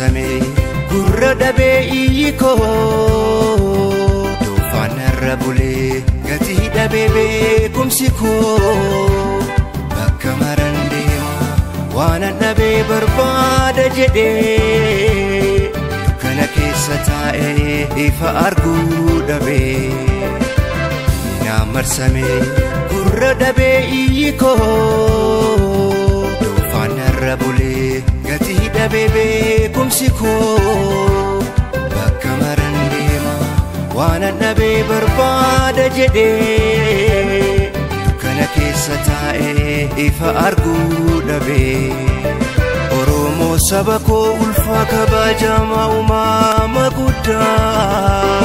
marsame gurra dhabe iko dufana rabule gati dhabe beekumsiko bakka marandema wana dhabe barbada jedhe kana keessa taa'e ifa argu dhabe na marsame gurra dhabe iko dufana rabule gati dhabe beekumsiko bakka marandema wana dhabe barbada jedhe kana keessa taa'e ifa argu dhabe Oromo sabako ulfa kabajama umama guddaa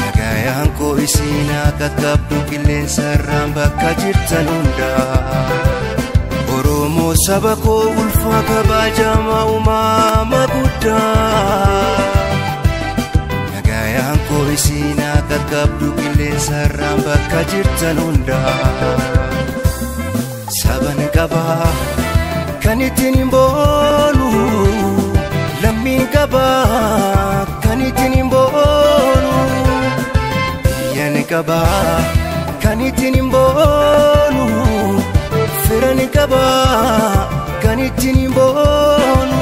nagayaan ko isina kakabdu qilleensa irraan bakka jirtan hundaa Oromo sabako ulfa kabajama umama guddaa nagayaan ko isina kakabdu qilleensa irraan bakka jirtan hundaa saban qabaa kan ittiin boonu lammiin qabaa kan ittiin boonu biyyan qabaa kan ittiin boonu firan qabaa kan ittiin boonu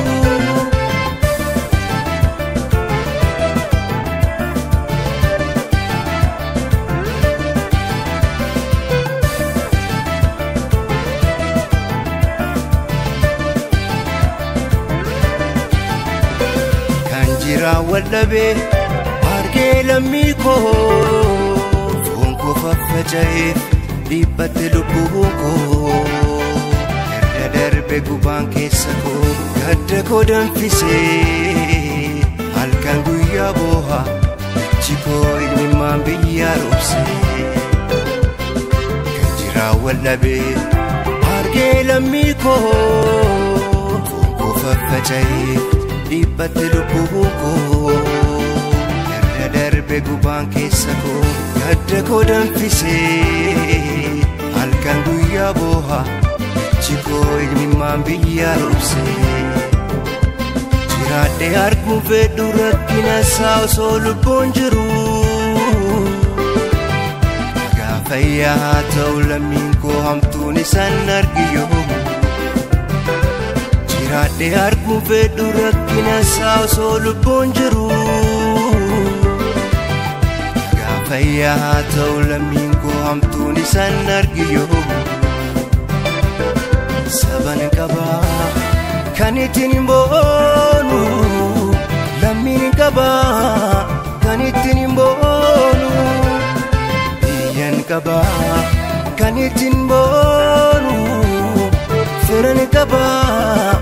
Wallabe arge lamiko fonko fafajae dibatte lubuko darbe guban kesako gadda ko danfise halkan guyya boha chiko ilmi mambiya robse kanjira wallabe arge lamiko fonko fafajae dibatte lubuko darbe guban kesako gadda ko danfise halkan guyya boha chiko ilmi mambiya robse jirade argu fedhu rakkina saawso lubbuun jiru gaafayyaa ta'u lammiin koo hamtuun isaan argiyo jirade argu fedhu rakkina saawso lubbuun jiru gaafayyaa ta'u lammiin koo hamtuun isaan argiyo saban qabaa kan ittiin boonu lammiin qabaa kan ittiin boonu biyyan qabaa kan ittiin boonu firan qabaa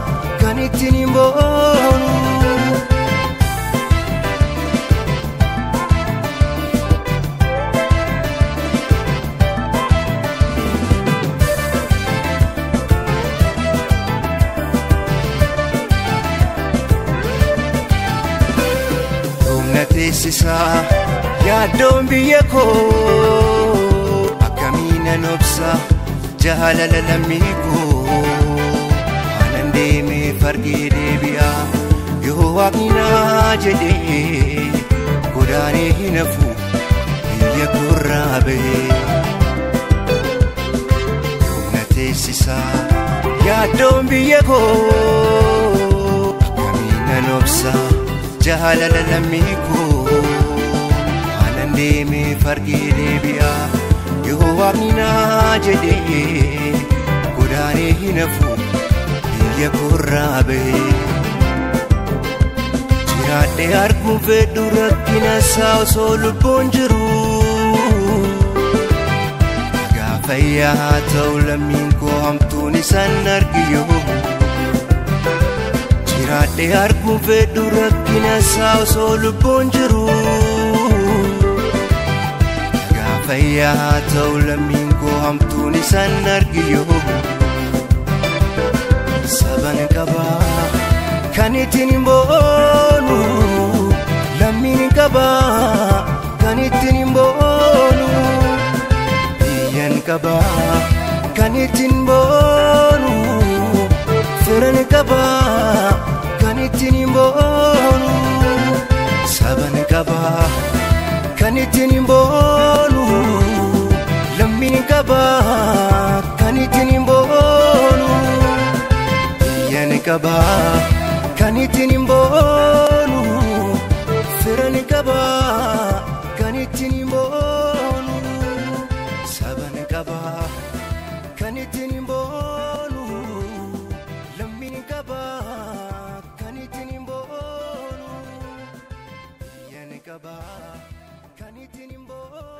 kan ittiin boonu Sisa ya dombiye ko akamina nobsa jahalala lamiko anande me fargi debiya yo waqina jede godane hinafu ya kurabe nate sisa ya dombiye ko akamina nobsa jahalala lamiko anande me fargi debiya yo waqina jede godane hinafu ya kurabe jirade argu fedhu rakkina saawso lubbuun jiru gaafayyaa ta'u lammiin koo hamtuun isaan argiyo jirade argu fedhu rakkina saawso lubbuun jiru gaafayyaa ta'u lammiin koo hamtuun isaan argiyo saban qabaa kan ittiin boonu lammiin qabaa kan ittiin boonu biyyan qabaa kan ittiin boonu firan qabaa kan ittiin hin boonu saban qaba kan ittiin hin boonu lammiin qaba kan ittiin hin boonu biyyan qaba kan ittiin hin boonu firan qaba kan ittiin hin boonu saban qaba kan ittiin hin boonu lammiin qaba kan ittiin hin boonu biyyan qaba kan ittiin hin boonu.